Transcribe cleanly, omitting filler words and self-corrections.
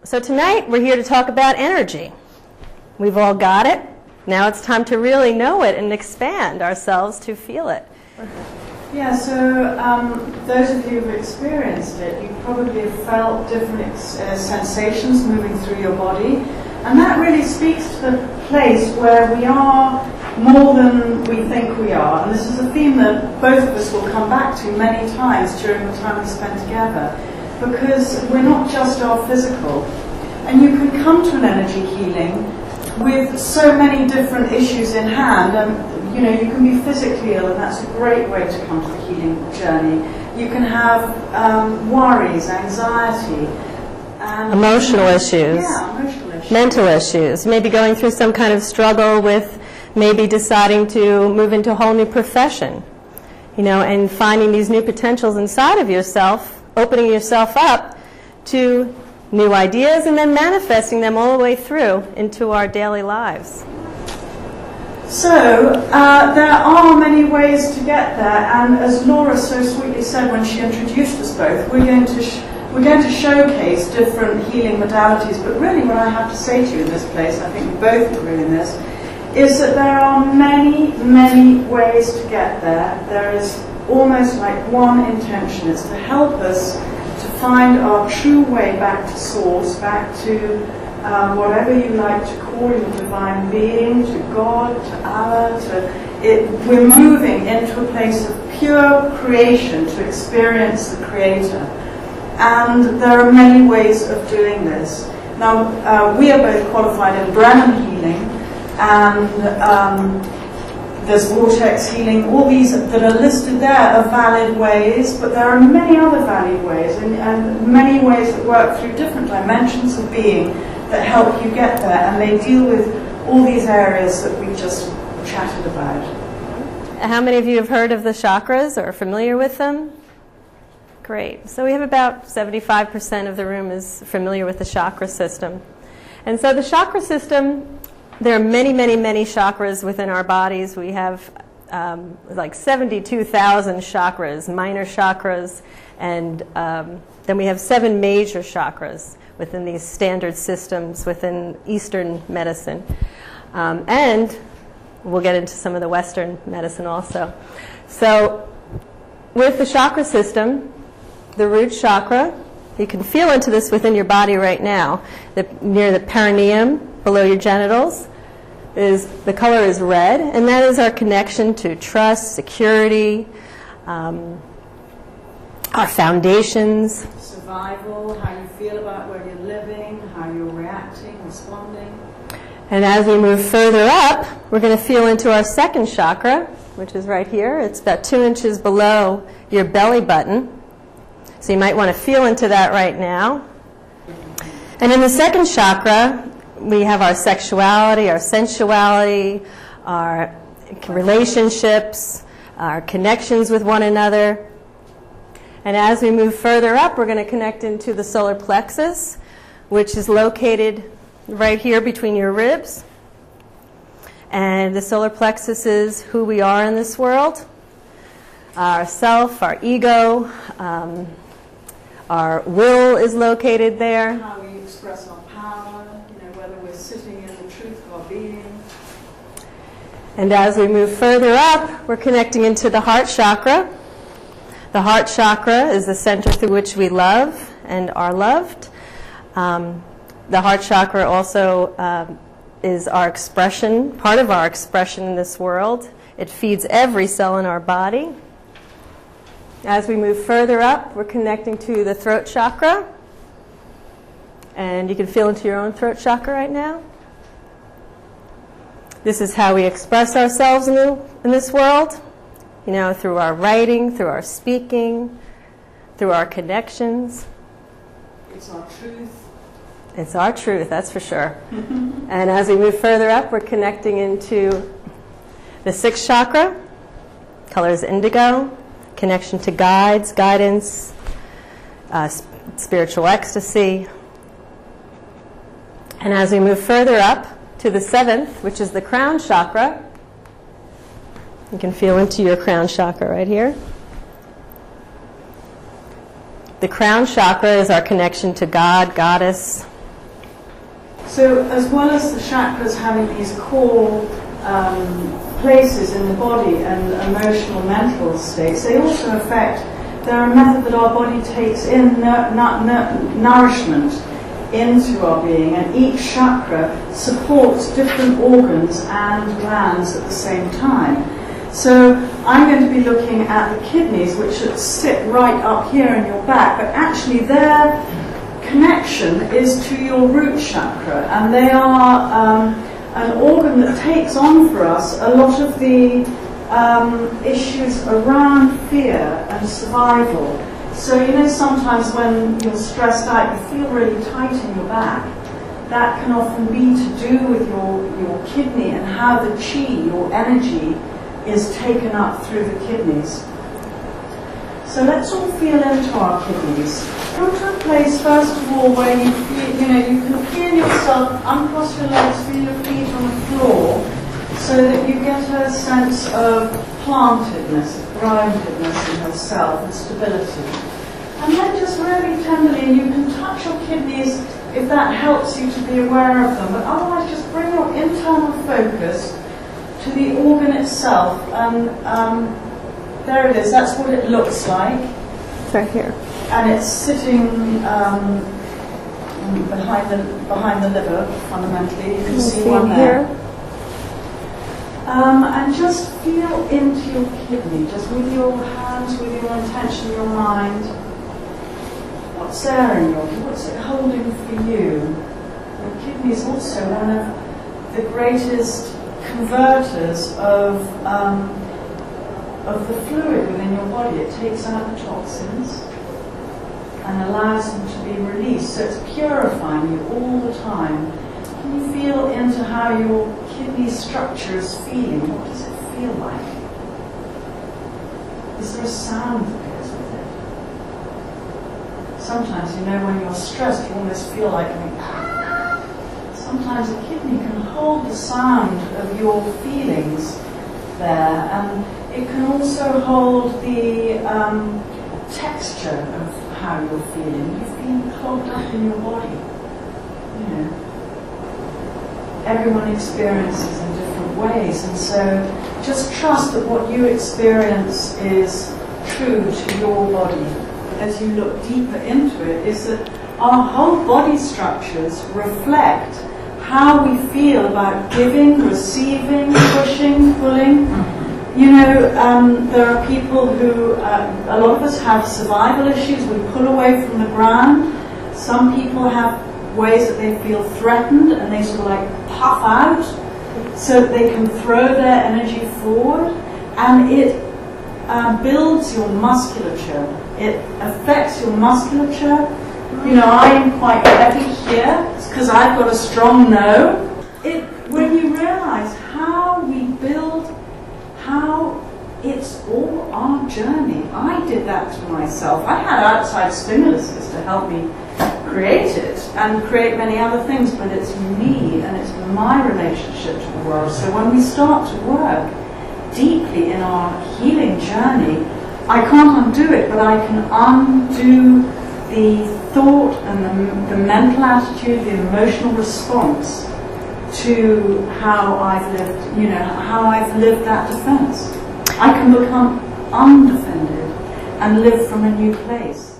So tonight we're here to talk about energy. We've all got it. Now it's time to really know it and expand ourselves to feel it. Yeah, so those of you who've experienced it, you probably have felt different sensations moving through your body. And that really speaks to the place where we are more than we think we are. And this is a theme that both of us will come back to many times during the time we spend together. Because we're not just our physical. And you can come to an energy healing with so many different issues in hand. You know, you can be physically ill, and that's a great way to come to the healing journey. You can have worries, anxiety. And emotional issues. Yeah, emotional issues. Mental issues. Maybe going through some kind of struggle with maybe deciding to move into a whole new profession. You know, and finding these new potentials inside of yourself, opening yourself up to new ideas and then manifesting them all the way through into our daily lives. So, there are many ways to get there, and as Laura so sweetly said when she introduced us both, we're going to showcase different healing modalities, but really what I have to say to you in this place, I think we both agree in this, is that there are many, many ways to get there. There is almost like one intention. It's to help us to find our true way back to source, back to whatever you like to call your divine being, to God, to Allah, we're moving into a place of pure creation to experience the Creator. And there are many ways of doing this. Now, we are both qualified in Brennan healing, and there's VortexHealing. All these that are listed there are valid ways, but there are many other valid ways, and many ways that work through different dimensions of being that help you get there, and they deal with all these areas that we've just chatted about. How many of you have heard of the chakras or are familiar with them? Great. So we have about 75% of the room is familiar with the chakra system. And so the chakra system, there are many, many, many chakras within our bodies. We have like 72,000 chakras, minor chakras, and then we have 7 major chakras within these standard systems within Eastern medicine. And we'll get into some of the Western medicine also. So with the chakra system, the root chakra, you can feel into this within your body right now. Near the perineum, below your genitals, the color is red, and that is our connection to trust, security, our foundations. Survival, how you feel about where you're living, how you're reacting, responding. And as we move further up, we're going to feel into our second chakra, which is right here. It's about 2 inches below your belly button. So you might want to feel into that right now. And in the second chakra, we have our sexuality, our sensuality, our relationships, our connections with one another. And as we move further up, we're going to connect into the solar plexus, which is located right here between your ribs. And the solar plexus is who we are in this world, our self, our ego, our will is located there. How we express our power, whether we're sitting in the truth of our being. And as we move further up, we're connecting into the heart chakra. The heart chakra is the center through which we love and are loved. The heart chakra also is our expression, part of our expression in this world. It feeds every cell in our body. As we move further up, we're connecting to the throat chakra. And you can feel into your own throat chakra right now. This is how we express ourselves in this world. Through our writing, through our speaking, through our connections. It's our truth. It's our truth, that's for sure. And as we move further up, we're connecting into the sixth chakra. Color is indigo. Connection to guides, guidance, spiritual ecstasy. And as we move further up to the seventh, which is the crown chakra, you can feel into your crown chakra right here. The crown chakra is our connection to God, Goddess, So as well as the chakras having these core places in the body and emotional, mental states, they also affect, they're a method that our body takes in nourishment into our being, and each chakra supports different organs and glands at the same time. So I'm going to be looking at the kidneys, which should sit right up here in your back, but actually their connection is to your root chakra, and they are an organ that takes on for us a lot of the issues around fear and survival. So you know, sometimes when you're stressed out, you feel really tight in your back. That can often be to do with your kidney and how the chi, your energy, is taken up through the kidneys. So let's all feel into our kidneys. Come to a place, first of all, where you feel, you can feel yourself, uncross your legs, feel your feet on the floor, so that you get a sense of plantedness, of groundedness in yourself and stability. And then just really tenderly, you can touch your kidneys if that helps you to be aware of them, but otherwise just bring your internal focus to the organ itself, and there it is, that's what it looks like. It's right here. And it's sitting behind the liver, fundamentally. You can see one there. And just feel into your kidney, just with your hands, with your intention, your mind. What's there in your kidney? What's it holding for you? The kidney is also one of the greatest converters of the fluid within your body. It takes out the toxins and allows them to be released. So it's purifying you all the time. Can you feel into how your kidney structure is feeling? What does it feel like? Is there a sound that goes with it? Sometimes, when you're stressed, you almost feel like sometimes the kidney can hold the sound of your feelings there, and it can also hold the texture of how you're feeling. You've been clogged up in your body. Everyone experiences in different ways, and so just trust that what you experience is true to your body. As you look deeper into it, is that our whole body structures reflect how we feel about giving, receiving, pushing, pulling. There are people who, a lot of us have survival issues. We pull away from the ground. Some people have ways that they feel threatened and they sort of like puff out so that they can throw their energy forward. And it builds your musculature. It affects your musculature. I'm quite heavy here because I've got a strong no. When you realize how we build, how it's all our journey. I did that to myself. I had outside stimuluses to help me create it and create many other things, but it's me and it's my relationship to the world. So when we start to work deeply in our healing journey, I can't undo it, but I can undo the thought and the mental attitude, the emotional response to how I've lived, how I've lived that defense. I can become undefended and live from a new place.